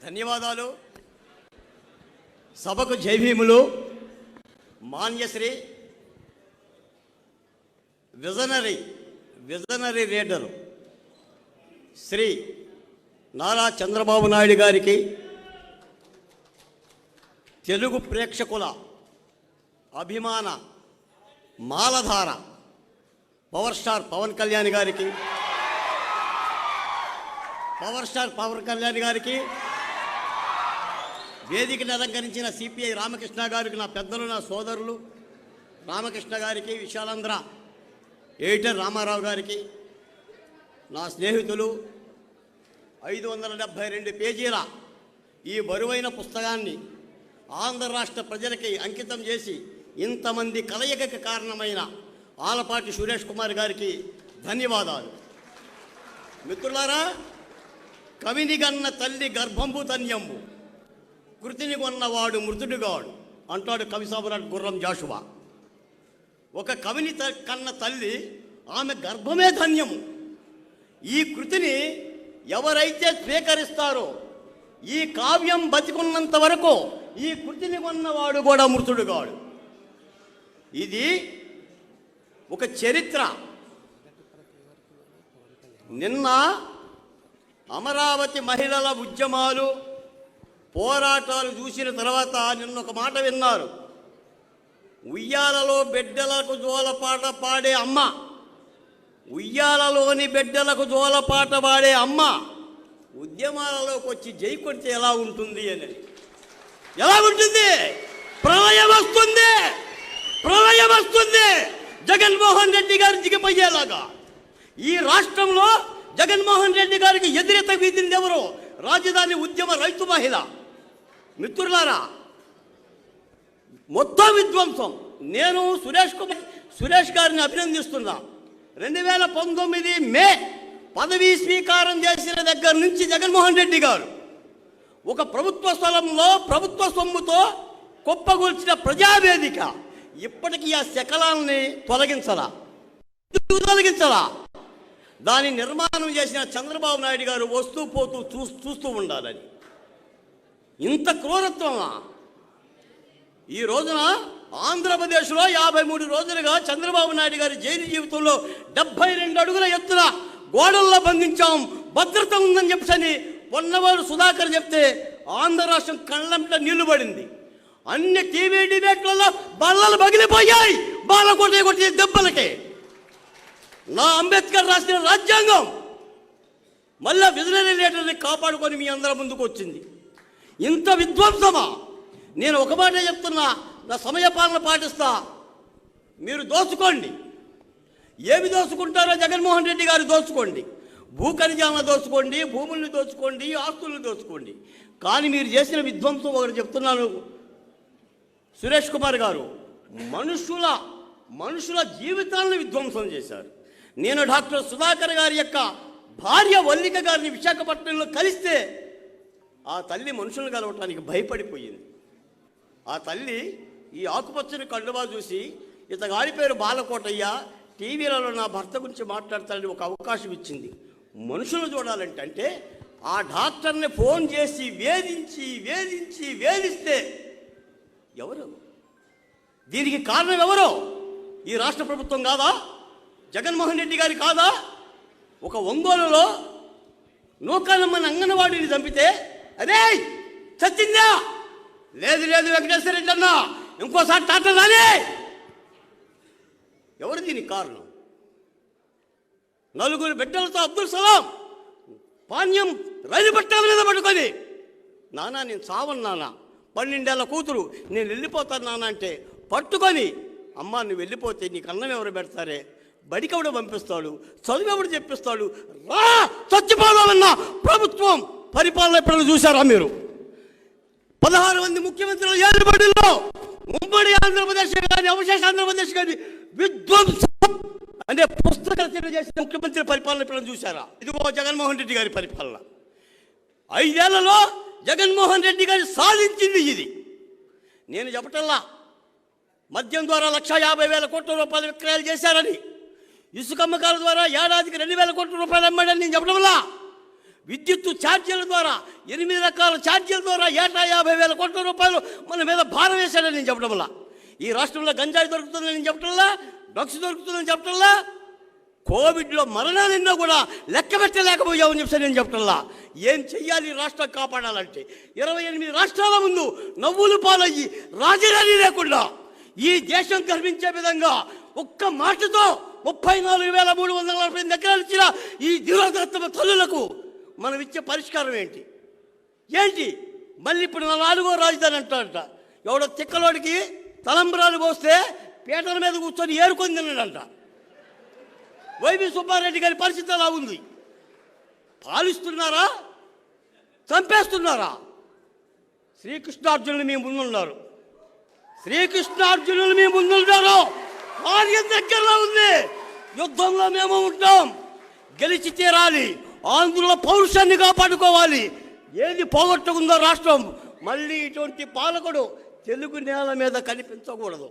ధన్యవాదాలు. సభకు జైభీములు. Manyashri visionary leader Shri Nara Chandrababu Naidu గారికి, తెలుగు ప్రేక్షకుల అభిమాన మాలధార పవర్ స్టార్ పవన్ కళ్యాణ్ గారికి, వేదికను అలంకరించిన సిపిఐ రామకృష్ణ గారికి, నా పెద్దలు, నా సోదరులు రామకృష్ణ గారికి, విశాలాంధ్ర ఎడిటర్ రామారావు గారికి, నా స్నేహితులు 572 పేజీల ఈ బరువైన పుస్తకాన్ని ఆంధ్ర రాష్ట్ర ప్రజలకి అంకితం చేసి ఇంతమంది కలయికకు కారణమైన ఆలపాటి సురేష్ కుమార్ గారికి ధన్యవాదాలు. మిత్రులారా, కవిని గన్న తల్లి గర్భంబు ధన్యంబు, కృతిని కొన్నవాడు మృతుడుగాడు అంటాడు కవి సామ్రాట్ గుర్రం జాషువా. ఒక కవిని కన్న తల్లి, ఆమె గర్భమే ధన్యము. ఈ కృతిని ఎవరైతే స్వీకరిస్తారో, ఈ కావ్యం బతికున్నంత వరకు ఈ కృతిని కొన్నవాడు కూడా మృతుడుగాడు. ఇది ఒక చరిత్ర. నిన్న అమరావతి మహిళల ఉద్యమాలు, పోరాటాలు చూసిన తర్వాత నిన్న ఒక మాట విన్నారు. ఉయ్యాలలో బిడ్డలకు జోలపాట పాడే అమ్మ, ఉయ్యాలలోని బిడ్డలకు జోలపాట పాడే అమ్మ ఉద్యమాలలోకి వచ్చి జై కొడితే ఎలా ఉంటుంది అని. ఎలా ఉంటుంది? ప్రళయం వస్తుంది. జగన్మోహన్ రెడ్డి గారు దిగిపోయేలాగా. ఈ రాష్ట్రంలో జగన్మోహన్ రెడ్డి గారికి ఎదురెత్త వీధింది ఎవరు? రాజధాని ఉద్యమ రైతు మహిళ. మిత్రులారా, మొత్తం విధ్వంసం. నేను సురేష్ గారిని అభినందిస్తున్నా. 2019 మే పదవీ స్వీకారం చేసిన దగ్గర నుంచి జగన్మోహన్ రెడ్డి గారు ఒక ప్రభుత్వ స్థలంలో ప్రభుత్వ సొమ్ముతో కుప్పగొల్చిన ప్రజావేదిక ఇప్పటికీ ఆ శకలాన్ని తొలగించలా. దాని నిర్మాణం చేసిన చంద్రబాబు నాయుడు గారు వస్తూ పోతూ చూస్తూ ఉండాలని. ఇంత క్రూరత్వమా? ఈ రోజున ఆంధ్రప్రదేశ్లో 53 రోజులుగా చంద్రబాబు నాయుడు గారి జైలు జీవితంలో 72 అడుగుల ఎత్తున గోడల్లో బంధించాం, భద్రత ఉందని చెప్పని పొన్నవారు సుధాకర్ చెప్తే ఆంధ్ర రాష్ట్రం కళ్ళంట నీళ్లు పడింది. అన్ని టీవీ డిబేట్లలో బల్లలు పగిలిపోయాయి కొట్టే దెబ్బలకే. నా అంబేద్కర్ రాసిన రాజ్యాంగం మళ్ళా విజనరీ లీడర్ని కాపాడుకొని మీ అందరి ముందుకు వచ్చింది. ఇంత విధ్వంసమా? నేను ఒక మాట చెప్తున్నా, నా సమయపాలన పాటిస్తా. మీరు దోచుకోండి, ఏమి దోచుకుంటారో జగన్మోహన్ రెడ్డి గారు దోచుకోండి. భూ ఖనిజాలను దోచుకోండి, భూముల్ని దోచుకోండి, ఆస్తులను దోచుకోండి. కానీ మీరు చేసిన విధ్వంసం ఒకటి చెప్తున్నాను సురేష్ కుమార్ గారు, మనుషుల జీవితాలను విధ్వంసం చేశారు. నేను డాక్టర్ సుధాకర్ గారి యొక్క భార్య వల్లిక గారిని విశాఖపట్నంలో కలిస్తే ఆ తల్లి మనుషులను కలవటానికి భయపడిపోయింది. ఆ తల్లి ఈ ఆకుపచ్చని కండువా చూసి, ఇతగాడి పేరు బాలకోటయ్య, టీవీలలో నా భర్త గురించి మాట్లాడతానని ఒక అవకాశం ఇచ్చింది. మనుషులు చూడాలంటే ఆ డాక్టర్ని ఫోన్ చేసి వేధిస్తే ఎవరు? దీనికి కారణం ఎవరు? ఈ రాష్ట్ర ప్రభుత్వం కాదా? జగన్మోహన్ రెడ్డి గారి కాదా? ఒక ఒంగోలులో నూకాలమ్మని అంగన్వాడీని చంపితే, అదే చచ్చిందా? లేదు వెంకటేశ్వర రెడ్డి అన్నా, ఇంకోసారి డాక్టర్ రాలే. ఎవరు దీనికి కారణం? 4 బిడ్డలతో అబ్దుల్ సలాం పాణ్యం రైలు పట్టాల మీద పట్టుకొని, నానా నేను చావను నాన్న, 12 ఏళ్ల కూతురు, నేను వెళ్ళిపోతాను నాన్న అంటే పట్టుకొని, అమ్మ నువ్వు వెళ్ళిపోతే నీకు అన్నం ఎవరు పెడతారే, బడికవుడు పంపిస్తాడు, చదువు ఎవడు చెప్పిస్తాడు, రా చచ్చిపోదామన్న ప్రభుత్వం పరిపాలన ఎప్పుడైనా చూసారా మీరు? 16 మంది ముఖ్యమంత్రులు ఏర్పడిలో ఉమ్మడి ఆంధ్రప్రదేశ్ కానీ అవశేష ఆంధ్రప్రదేశ్ కానీ విధ్వంసం అంటే పుస్తక రచన చేసిన ముఖ్యమంత్రి పరిపాలన ఎప్పుడైనా చూసారా? ఇదిగో జగన్మోహన్ రెడ్డి గారి పరిపాలన. 5 ఏళ్లలో జగన్మోహన్ రెడ్డి గారు సాధించింది ఇది. నేను చెప్పటల్లా మద్యం ద్వారా 1,50,000 కోట్ల రూపాయల విక్రయాలు చేశారని, ఇసుక అమ్మకాల ద్వారా ఏడాదికి 2,000 కోట్ల రూపాయలు అమ్మాడని నేను చెప్పడం వల్ల, విద్యుత్తు ఛార్జీల ద్వారా 8 రకాల ఛార్జీల ద్వారా ఏటా 50,000 కోట్ల రూపాయలు మన మీద భారం వేశాడని నేను చెప్పడం వల్ల, ఈ రాష్ట్రంలో గంజాయి దొరుకుతుందని నేను చెప్పడంలా, డ్రగ్స్ దొరుకుతుందని చెప్పడంలా, కోవిడ్లో మరణాలు ఎన్నో కూడా లెక్క పెట్టలేకపోయామని చెప్పి నేను చెప్పడంలా. ఏం చెయ్యాలి రాష్ట్రం కాపాడాలంటే 28 రాష్ట్రాల ముందు నవ్వులు పాలయ్యి రాజధాని లేకుండా ఈ దేశం గర్వించే విధంగా ఒక్క మాటతో 34,348 ఎకరాలు ఇచ్చిన ఈ దివంగత తల్లులకు మనం ఇచ్చే పరిష్కారం ఏంటి? మళ్ళీ ఇప్పుడు 4వ రాజధాని అంటాడంట. ఎవడో తిక్కలోడికి తలంబరాలు పోస్తే పీటల మీద కూర్చొని ఏరుకొని తిన్నాడంట. వైవి సుబ్బారెడ్డి గారి పరిస్థితి అలా ఉంది. పాలిస్తున్నారా, చంపేస్తున్నారా? శ్రీకృష్ణార్జునులు మీ ముందున్నారు, శ్రీకృష్ణార్జునులు మీ ముందున్నారు. కార్యం దగ్గరలో ఉంది. యుద్ధంలో మేము ఉంటాం, గెలిచి తీరాలి. ఆంధ్రుల పౌరుషాన్ని కాపాడుకోవాలి. ఏది పోగొట్టుకుందో రాష్ట్రం, మళ్ళీ ఇటువంటి పాలకుడు తెలుగు నేల మీద కనిపించకూడదు.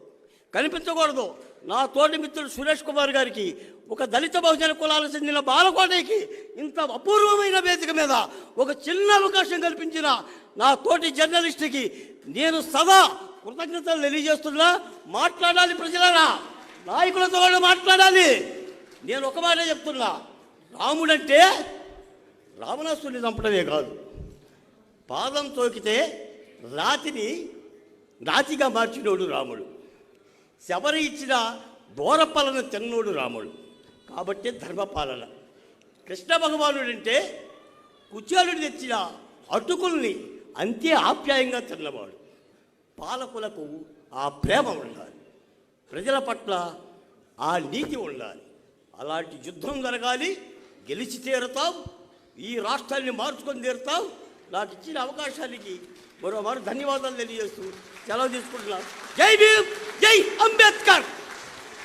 నా తోటి మిత్రుడు సురేష్ కుమార్ గారికి, ఒక దళిత బహుజన కులాలకు చెందిన బాలకోటకి ఇంత అపూర్వమైన వేదిక మీద ఒక చిన్న అవకాశం కల్పించిన నా తోటి జర్నలిస్టుకి నేను సదా కృతజ్ఞతలు తెలియజేస్తున్నా. మాట్లాడాలి ప్రజలారా, నాయకులతో మాట్లాడాలి. నేను ఒక మాట చెప్తున్నా, రాముడంటే రావణాసురుని చంపడమే కాదు, పాదం తోకితే రాతిగా మార్చినోడు రాముడు, శబరి ఇచ్చిన దూరపాలన తిన్నోడు రాముడు. కాబట్టి ధర్మపాలన. కృష్ణ భగవానుడు అంటే కుచేలుడు తెచ్చిన అటుకుల్ని అంతే ఆప్యాయంగా తిన్నవాడు. పాలకులకు ఆ ప్రేమ ఉండాలి, ప్రజల పట్ల ఆ నీతి ఉండాలి. అలాంటి యుద్ధం జరగాలి. గెలిచి తీరుతాం, ఈ రాష్ట్రాన్ని మార్చుకొని తీరుతాం. నాకు ఇచ్చిన అవకాశానికి మరోమారు ధన్యవాదాలు తెలియజేస్తూ సెలవు తీసుకుంటున్నాను. జై భీమ్, జై అంబేద్కర్.